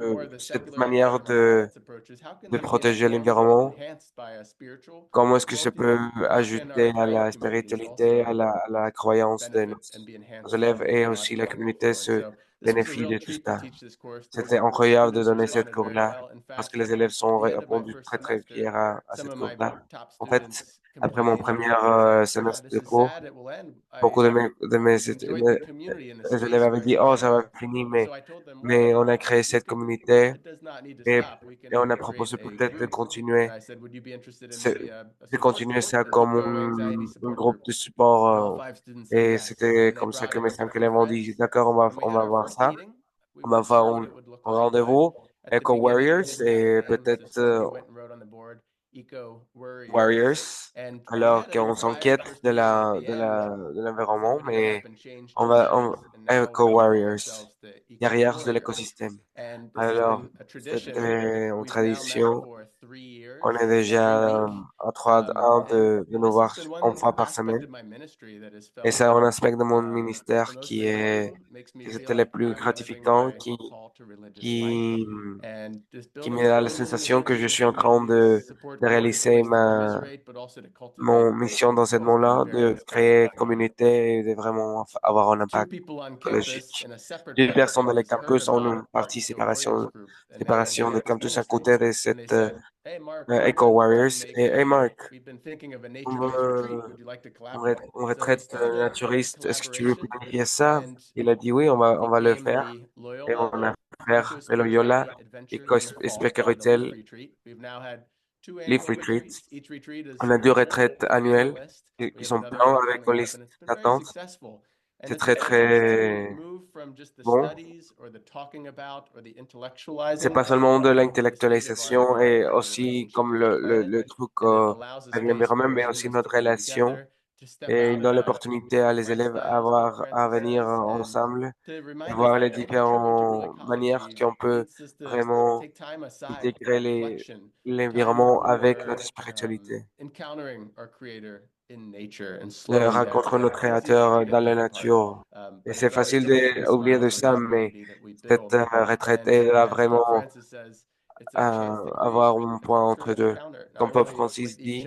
and more of the cette secular manière environmental science approaches, how can de they be protéger informed and l'environnement. enhanced by a spiritual Comment est-ce que je peux worldview? How can ajouter our à la grant communities spiritualité, also à la croyance de benefit and be nos enhanced élèves from et aussi la ecological communauté overflow? And se so this was a bénéficie real de tout treat to ça. teach this course. C'était The incroyable de students donner cette responded very cours-là well. In parce fact, que les élèves at sont the end of my répondus first très très fiers semester, à some cette of my cours-là. top En fait, students après mon complained premier and said, semestre "Ah, de this is cours, sad, it will end. beaucoup Enjoyed the community and the les élèves space avaient for dit, oh, ça va experiment." finir, So I told them, well, mais on a créé cette communauté it does not need to et, stop. We et on can a create proposé a peut-être de group. continuer And I said, would you be interested in maybe c'est a de support continuer group, ça an comme eco-anxiety un support groupe group? de support. And all 5 students said Et yes. c'était And they comme ça brought que in mes a cinq couple élèves ont dit, friends. d'accord, And we on had va our voir first ça. meeting. We On va weren't faire sure what it would look un like, but rendez-vous, at the beginning, we Eco-Warriors, didn't have et names. So peut-être Stephanie went and wrote on the board, Eco-Warriors. Warriors, And we alors had a qu'on private s'inquiète first meeting, and at the end, de the l'environnement, board got up mais and changed on the va, names. And now we call Eco-Warriors, ourselves the guerrières de Eco-Warriors. l'écosystème. And this has Alors, been a tradition. c'était une We've now met tradition. for 3 On years, est every déjà week. un de nous This has voir been une one fois par aspect semaine. of my ministry that has Et felt c'est un aspect de mon the ministère most qui est, fulfilling, makes me qui feel c'était le like plus I'm living gratificant, my call to religious life. qui, And just qui building me da la communities, sensation que je working with suis en train communities, support de groups as a réaliser place to commiserate, but also to cultivate, mon mission dans ce has been monde-là, very de inspiring. créer communauté et de vraiment avoir un Two impact people on campus écologique. in a separate Deux part of personnes dans le campus heard campus ont about une our partie Eco Warriors group, and now they séparation de enhance campus à ministry. côté de And they cette said, "Hey, Mark, Eco Warriors. make Et hey Mark, we've been thinking of a on nature-based retreat. veut Would you like to collaborate?" une So we retraite started a naturiste. Est-ce que tu veux collaboration, planifier ça? and Il a dit oui, on it va le became faire. the Et Loyola on a fait le Loyola Eco-Spirituality Adventure in the fall, the Eco-Spirituel Leaf Retreat. We've now had 2 Leaf annual Retreat. retreats. Each retreat is On a deux full retraites and on the annuelles list. We qui have sont another pleins one avec coming une up, liste and it's been very d'attente. successful. And C'est it's très, allowed us to très move from just the bon. studies or the talking about or the C'est intellectualising pas seulement de to the study of our l'intellectualisation et aussi relationship comme with the planet. le truc And it allows a avec space l'environnement, for mais aussi students notre to come relation. together, to step Et il out of donne the l'opportunité à les élèves lifestyle, as Pope à Francis venir says, and ensemble to et remind us voir les that to contribute to real différentes manières ecology qu'on peut leads us to vraiment take time aside for intégrer reflection, time l'environnement avec for notre spiritualité. encountering our Creator in nature and de slowing down. rencontrer notre Créateur dans la nature. Et c'est facile d'oublier de ça, mais cette retraite va vraiment avoir un point entre deux. Comme Pope Francis dit,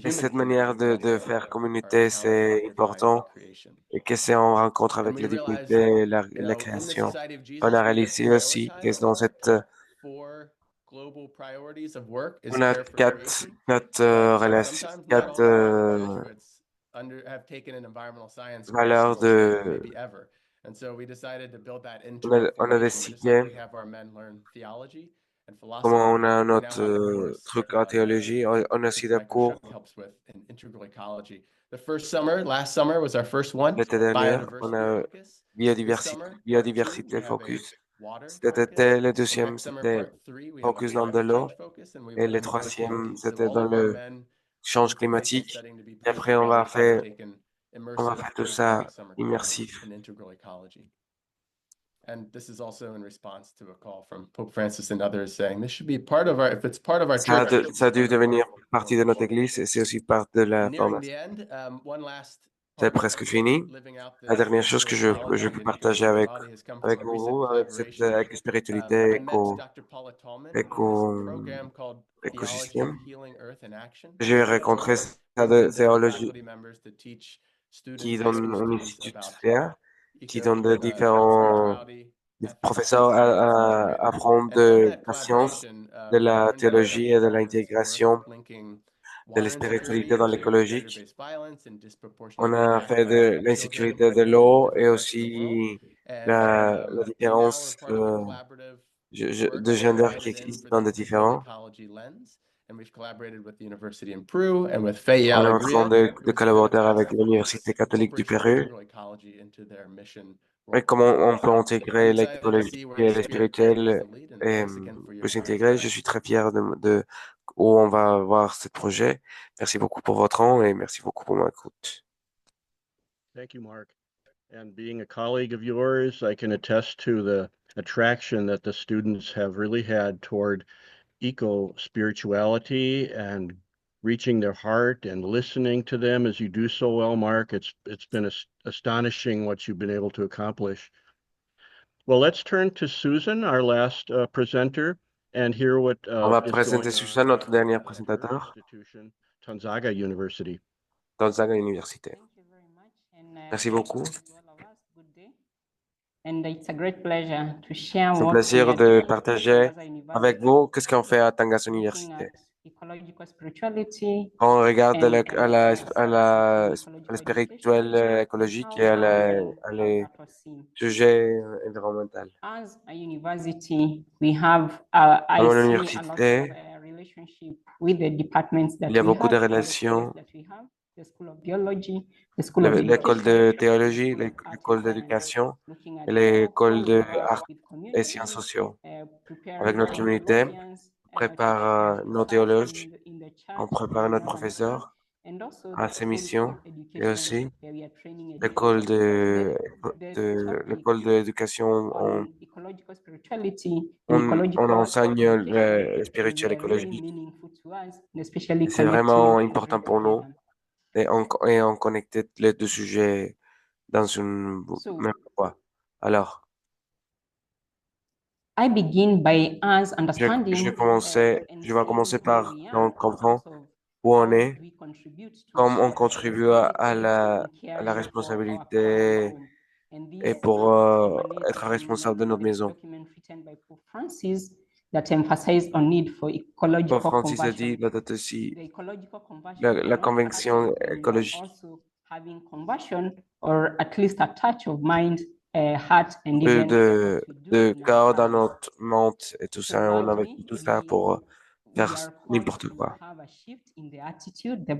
et cette manière de faire communauté, c'est important et que c'est en rencontre avec la divinité et la création. On a réalisé aussi que dans cette on a quatre valeurs de on a décidé comment on a notre truc en théologie, on a aussi des cours l'été dernier, on a biodiversité focus. Cet été, le deuxième, c'était focus dans de l'eau. Et le troisième, c'était dans le change climatique. Et après, on va faire tout ça immersif. And this is also in response to a call from Pope Francis and others saying this should be part of our, if it's part of our church. Ça a dû devenir partie de notre église et c'est aussi part de la formation. C'est presque fini. La dernière chose que je peux partager avec vous, avec cette spiritualité écosystème, j'ai rencontré des théologies qui donnent un institut faire, qui donnent de différents professeurs à apprendre de la science, de la théologie et de l'intégration de la spiritualité dans l'écologique. On a fait de l'insécurité de l'eau et aussi la différence de gender qui existe dans des différents. On est en train de collaborer avec l'Université catholique du Pérou. Et comment on peut intégrer l'écologie et le spirituel peut s'intégrer. Je suis très fier de où on va voir ce projet. Merci beaucoup pour votre temps et merci beaucoup pour mon écoute. Thank you, Mark. And being a colleague of yours, I can attest to the attraction that the students have really had toward eco-spirituality and reaching their heart and listening to them as you do so well, Mark. It's been astonishing what you've been able to accomplish. Well, let's turn to Susan, our last presenter, and hear what on va présenter Susan, notre dernier présentateur. Gonzaga University. Gonzaga Université. Merci beaucoup. C'est un plaisir de partager avec vous qu'est-ce qu'on fait à Tangas Université. On regarde à la spirituelle écologique et à les sujets environnementaux. À mon université, il y a beaucoup de relations. L'école de théologie, l'école d'éducation et l'école d'art et sciences sociaux. Avec notre communauté, on prépare nos théologues, on prépare notre professeur à ses missions et aussi l'école d'éducation. On enseigne le spirituel écologique. C'est vraiment important pour nous. Et on connecte les deux sujets dans une même voie. Alors, je vais commencer par comprendre où on est, comment on contribue à la responsabilité et pour être responsable de notre maison. Pope Francis a dit aussi la conviction écologique. De cœur dans notre monde et tout ça, on avait tout ça pour faire n'importe quoi. Des attitudes, des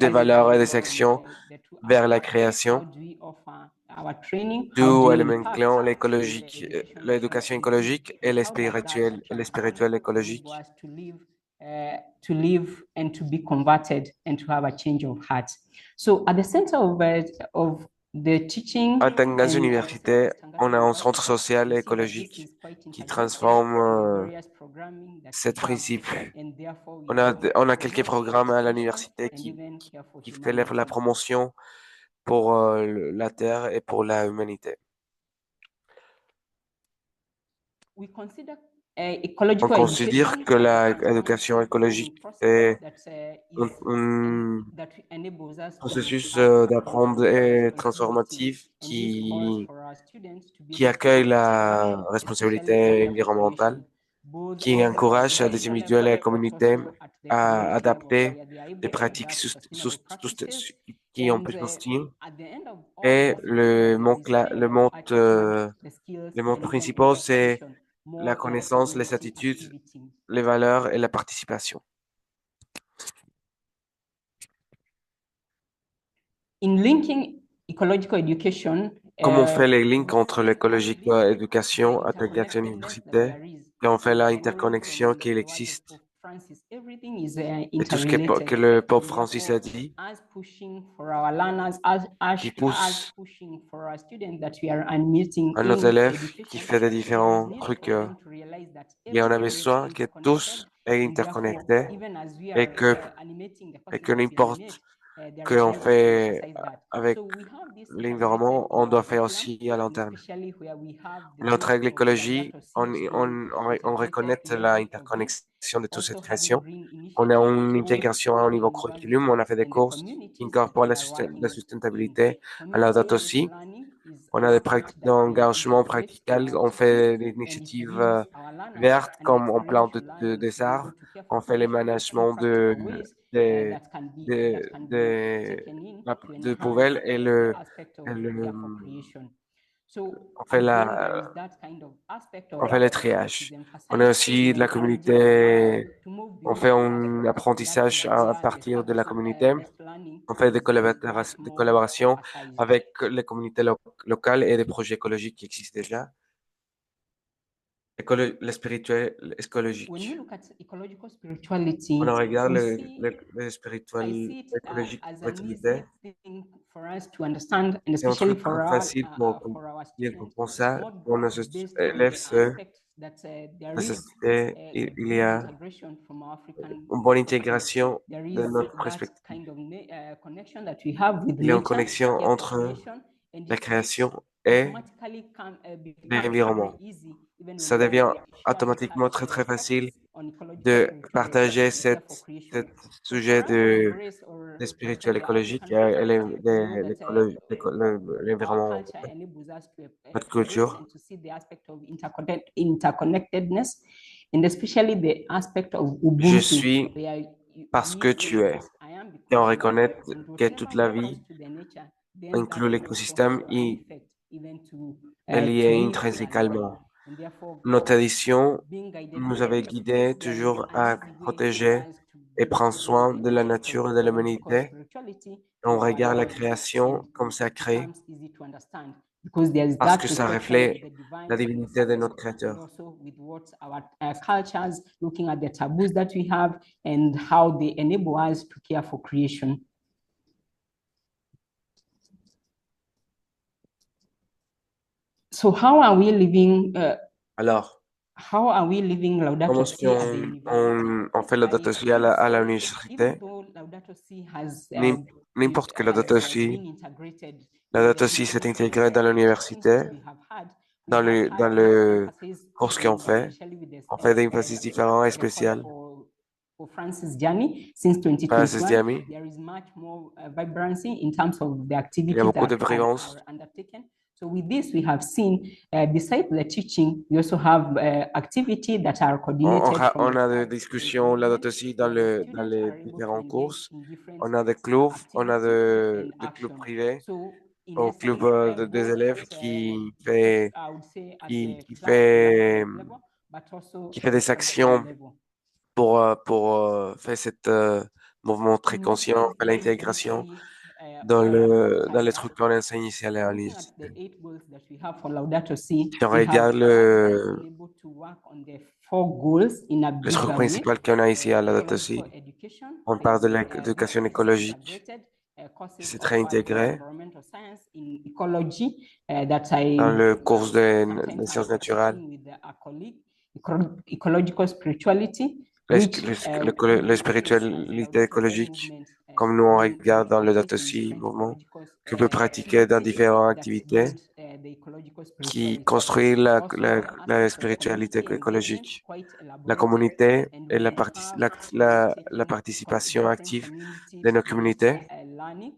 valeurs et des actions vers la création. Deux éléments clés, l'éducation écologique et le spirituel écologique. To live and to be converted and to have a change of heart. So at the center of À Tangas Université, on a un centre social et écologique qui transforme ces principes. On a quelques programmes à l'université qui fait la promotion pour la terre et pour la humanité. On considère que l'éducation écologique est un processus d'apprendre et transformatif qui accueille la responsabilité environnementale, qui encourage des individus et les communautés à adapter des pratiques qui ont plus sustain. Et le mot principal, c'est la connaissance, les attitudes, les valeurs et la participation. Comment on fait les liens entre l'écologie et l'éducation à Tangas Université et on fait l'interconnexion qu'il existe et tout ce que le pape Francis a dit, qui pousse à nos élèves, qui fait des différents trucs. Et on a besoin que tous soient interconnectés et que n'importe qu'on fait avec l'environnement, on doit faire aussi à l'interne. Notre règle écologie, on reconnaît l'interconnexion de toute cette création. On a une intégration au niveau curriculum, on a fait des courses qui incorporent la sustentabilité à la date aussi. On a des pratiques d'engagement pratical, on fait des initiatives vertes comme on plante des arbres, on fait le management de, de poubelles et on fait le triage. On a aussi de la communauté, on fait un apprentissage à partir de la communauté. On fait des collaborations avec les communautés locales et des projets écologiques qui existent déjà. Le spirituel écologique. On regarde le spirituel écologique spiritualité. C'est un truc facile pour comprendre ça. Pour nos élèves, la société, il y a une bonne intégration de notre perspective. Il y a une connexion entre la création et l'environnement. Ça devient automatiquement très, très facile de partager ce sujet de spirituel écologique et l'environnement, notre culture. Je suis parce que tu es. Et on reconnaît que toute la vie inclut l'écosystème et elle y est intrinsèquement. Notre tradition nous avait guidés toujours à protéger et prendre soin de la nature et de l'humanité. On regarde la création comme sacrée parce que ça reflète la divinité de notre Créateur. Alors, comment est-ce qu'on fait Laudato Si à l'université? N'importe quelle Laudato Si s'est intégré dans l'université, dans le cours qu'on fait. On fait des emphasis différents et spéciaux. Francis Diami, il y a beaucoup de vibrance. So with this, we have seen, besides the teaching, we also have activities that are coordinated. On a des discussions Laudato Si dans les différents cours. On a des clubs, on a des clubs privés, au club des élèves qui fait des actions pour faire cette mouvement très conscient à l'intégration dans les trucs qu'on enseigne ici à l'université. Si on regarde le truc principal qu'on a ici à Laudato Si, on parle de l'éducation écologique C'est très intégré environmental science in ecology that I dans le cours des sometimes sciences have naturelles. seen with a colleague, ecological spirituality, La which we spiritualité écologique, movement comme nous on being regarde dans le practiced in Datosi different mouvement, ecological que peut pratiquer dans activities différentes that activités build the ecological qui spirituality. construisent Also, some la aspects of spiritualité community engagement écologique. quite La elaborated, communauté and et we have la taken participation different active communities de nos in communautés learning,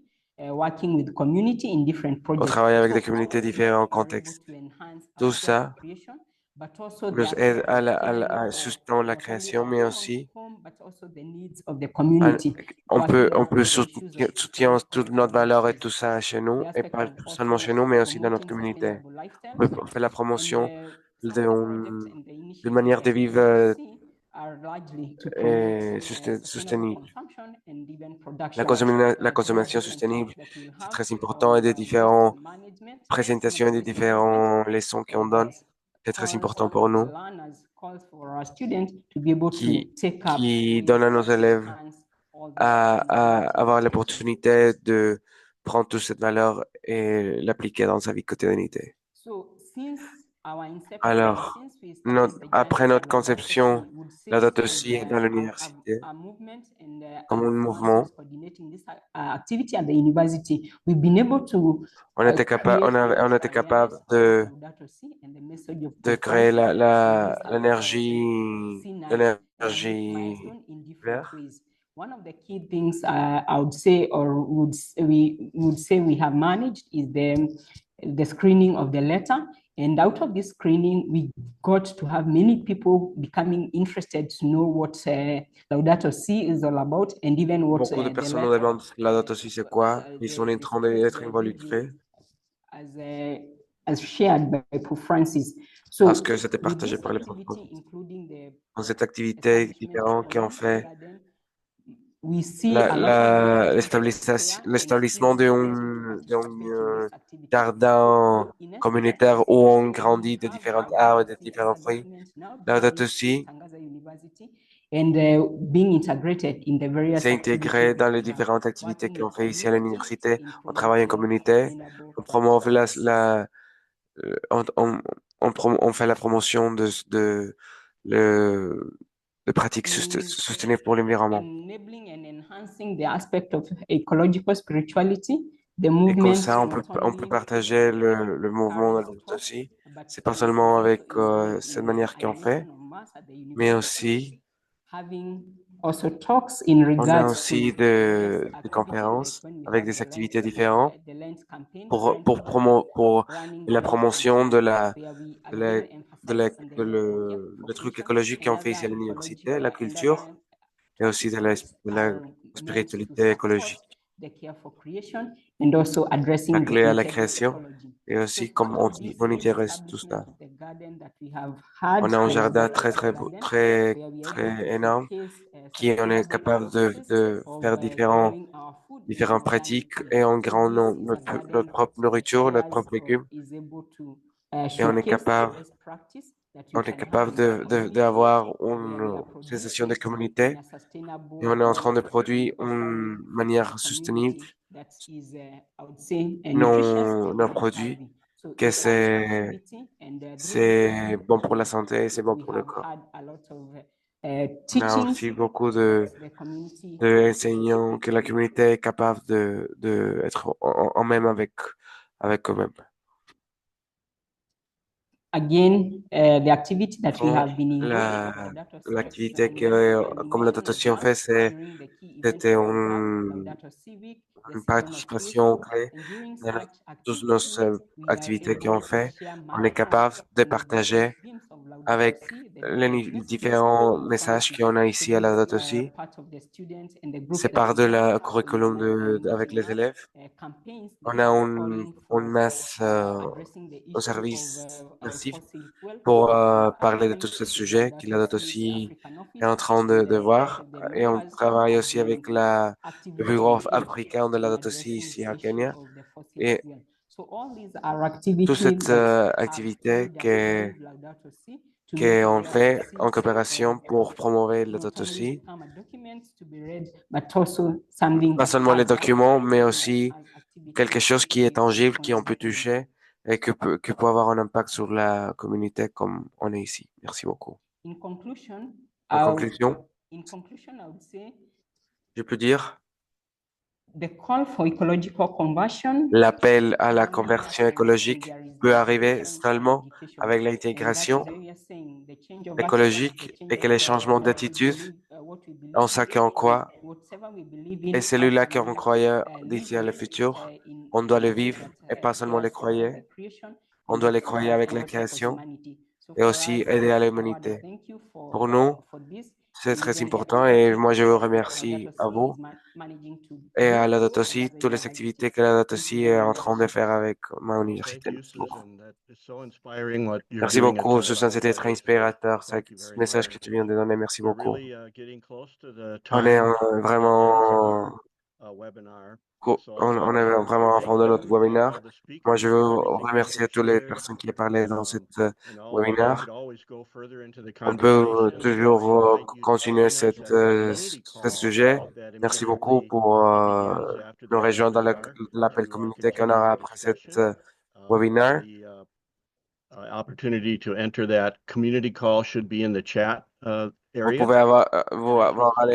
working with community in different au projects. travail avec So des all communautés of these différents are able contextes. to enhance Tout our ça creation, but also the nous aide aspect of caring à for soutenir la not only création, our mais own aussi home, but also the needs of the community. on Working peut on issues of soutenir toute ecological notre valeur et advantages. tout ça chez nous, The et aspect pas of seulement also chez nous, mais aussi dans notre promoting communauté. sustainable lifestyles, On fait la promotion and some of the projects and the d'une initiatives manière de that we vivre see are largely to promote sustainable sustaining. consumption and even production La through consommation different talks sustainable, that we'll c'est have très important on et des waste différentes management, présentations et des waste management différentes leçons qu'on donne. that C'est très calls important on pour nous, learners, calls for our students to be able to take up qui ways donne à nos to élèves enhance all these à avoir activities. l'opportunité de prendre toute cette valeur et l'appliquer dans sa vie quotidiennité. So since our inception, Alors, since we started the journey après of notre Laudato conception, Si, would say Laudato is Si est dans l'université, a movement, and comme as un someone who mouvement. is coordinating this activity at the university, we've been able to On était capable de créer l'énergie verte. One of the key things I would say, or we would say we have managed, is the screening of the letter. And out of this screening, we got to have many people becoming interested to know what Laudato Si is all about, and even what Beaucoup de personnes nous demandent Laudato Si c'est quoi. Ils sont en train d'être involucrés as shared by Pope Francis. So, parce que c'était with partagé this par les activity, propos. including the Dans cette activité différente qui ont Olympic fait Garden, we see a lot of l'établissement d'un jardin communautaire où on grandit de différents arbres et de différents fruits. Laudato Si, and being integrated in the various c'est intégré dans les différentes activités qu'on fait ici à l'université. On travaille en communauté, on promouve on fait la promotion de pratiques sustainables pour l'environnement. enabling and enhancing the aspect of ecological spirituality. The Et comme movement ça, on peut partager le mouvement de Laudato Si. C'est pas seulement avec cette manière qu'on fait, mais aussi having also talks in on a regards aussi to des conférences avec des activités différentes pour la promotion de le truc écologique qu'on fait ici à l'université, la culture, et aussi de la spiritualité écologique. the care for creation and also addressing La the clé à la integral création ecology. et aussi So comme out of this monitorise tout establishment ça. of the garden that we have had, On a un the jardin garden, très where we are able to énorme showcase, qui on est sustainable capable processes de of faire growing our food in différentes organic pratiques way. et en So grandant this is a notre garden propre that nourriture, notre shares propre or légumes. is able to Et on est showcase capable, best practice that on we est can capable have in our community, d'avoir where we une are sensation de producing communauté in a sustainable et on est en train de produire and une offering manière a sustainable community that is, I would say, nutritious nos and produits, healthy. So que this activity and through this c'est bon pour la santé et c'est bon we pour le have corps. had a lot of On a teachings aussi beaucoup that the community d'enseignants que la communauté est capable de être en même avec eux-mêmes. again, the activity that we have been L'activité comme la dotation fait, c'était une participation clé dans toutes nos activités qu'on fait. On est capable de partager avec les différents messages qu'on a ici à la date aussi. C'est part de la curriculum avec les élèves. On a une masse, un service massif pour parler de tous ces sujets qu'il a aussi est en train de voir. Et on travaille aussi avec le bureau africain de la date aussi ici à Kenya. Et toute cette activité qu'on fait en coopération pour promouvoir la date aussi but also something Pas that seulement les adds up, documents, mais aussi activity quelque chose qui est tangible, qu'on peut responsibility. toucher et que peut avoir un impact sur la communauté comme on est ici. Merci beaucoup. In conclusion, En conclusion, I would say je peux dire the call for ecological conversion l'appel à la only conversion happens when écologique there is peut the arriver integration of seulement education. avec And that l'intégration is why we are saying the change of attitude, écologique the change et of que les what changements we d'attitude believe, what we believe en ce qu'on croit whatever we believe in et celui-là qu'on outside, croyait live d'ici à le it, futur, in on doit a le way vivre et pas that seulement le cares about croire, the creation on and doit le croire avec la also for création humanity. So et for aussi us, aider à I want to l'humanité. thank you Pour nous, for this. c'est And très even the important et moi je vous activities remercie Laudato à Si vous is managing to et do à Laudato and Si, other toutes les activités que Laudato Thank you Si est very en much. train de faire avec ma Well, université. thank you, Merci beaucoup. Susan. That is so inspiring what you're Merci doing at beaucoup, Temple Susan, c'était très College. inspirateur, ce Thank you very message much. que tu viens de donner. Merci We're beaucoup. really getting close to the On est time vraiment, webinar. on, So I on want est to vraiment en thank fond de notre webinaire. all the Moi, speakers je for veux everything that remercier they toutes les shared. personnes qui ont parlé dans cette And also, we webinaire. could always go further into the On peut conversation. toujours I invite you to continuer join us at the community ce call sujet. that Merci beaucoup immediately pour begins after the nous rejoindre dans webinar l'appel to communauté qu'on continue aura the après cette discussion. webinaire. The opportunity to enter that community call should be in the chat Vous area. pouvez avoir les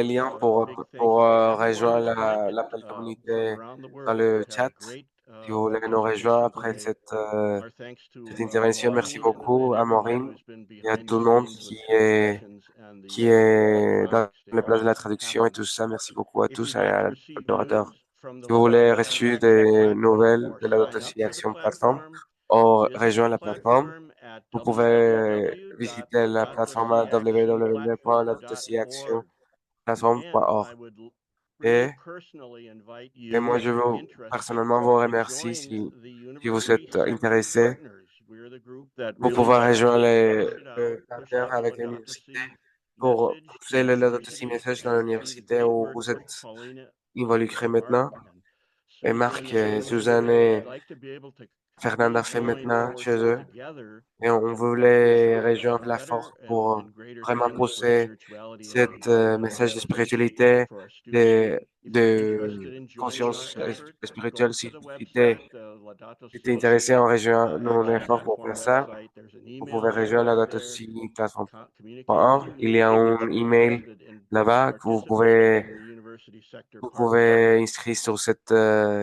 close, liens a pour, big thank pour you to everyone rejoindre connected, l'appel from communauté around the dans world. le We've had a chat. great Si vous voulez nous participation rejoindre après today. cette Our thanks to intervention, merci Maureen beaucoup à and everyone Maureen who's been et à behind the tout le monde scenes with qui translations and est the dans les places de la stage traduction et tout ça. Merci beaucoup à If tous you'd et like to à receive l'orateur. news from the Si vous voulez Laudato Si reçu Action des platform nouvelles or de la sign Laudato up Si to the Action plateforme, platform, ou visit rejoindre the la plateforme, platform at vous pouvez visiter la plateforme à www.laudacosiactionplatform.org. And I would really Et, personally invite et you, moi, if je you're veux interested, personnellement vous to remercier join the si vous University êtes Sector intéressé Partners. We're the group that pour really pouvoir rejoindre push it out, le push partenaire out the avec Laudato l'université, Si pour message pousser in the le Laudato Si university, message dans and through the l'université great où work vous êtes Paulina involucré and maintenant. Mark and Et Susan Marc are et doing. Suzanne We'd et like to be able to Fernanda fait join maintenant chez forces eux. together Et on and push voulait a rejoindre la better force pour and greater vraiment sense for pousser spirituality and cette message de Laudato Si spiritualité, for our students. If you're interested de in joining our conscience effort, go spirituelle. to Si the tu t'es website, Laudato si t'es Si intéressé en rejoindre nos Action efforts pour Platform faire ça, website. There's an vous email pouvez rejoindre la address date there. aussi Communicate with plateforme.org. Il y a me if un you're email interested in là-bas que participating in the University Sector vous Partnership. pouvez inscrire sur cette I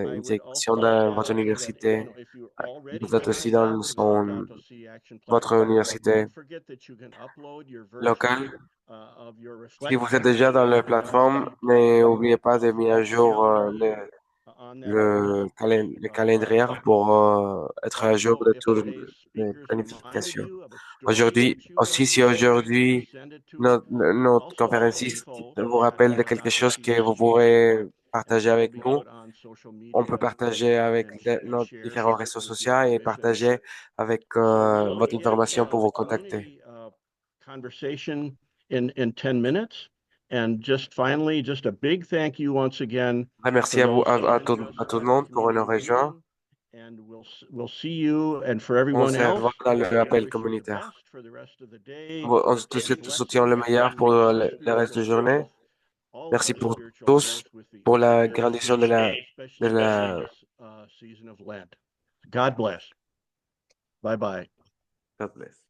would intégration also dans votre add that, université. if you're already Vous êtes aussi signed up dans to the Laudato Si Action votre platform, université don't forget that you can upload your version locale. of your Si vous reflection êtes déjà dans la Laudato plateforme, Si n'oubliez pas de mettre à jour calendar on that le calendrier pour être à jour Also, de if toutes today's les speakers reminded planifications. you of a story Aujourd'hui, that you want aussi, to si share, please aujourd'hui send it to us. notre Also, the conférenciste info vous on rappelle de quelque Laudato chose Si que vous Messaging, pourrez and partager that will avec be nous, out on social on peut media partager avec and nos shared différents réseaux with sociaux your et permission. partager avec So we'll votre begin information pour the vous contacter. community conversation in 10 minutes. And just finally, just a big thank you once again Merci for à vous, those who à joined us tout at le the monde pour community nous rejoindre. meeting. And we'll see you, and for On everyone se else, revoit dans we l'appel wish you the communautaire. best for the rest of the day. On se soutient le meilleur pour le reste de la journée. Merci pour tous, pour la grandissement de la... Season of Lent. God bless. Bye bye. God bless.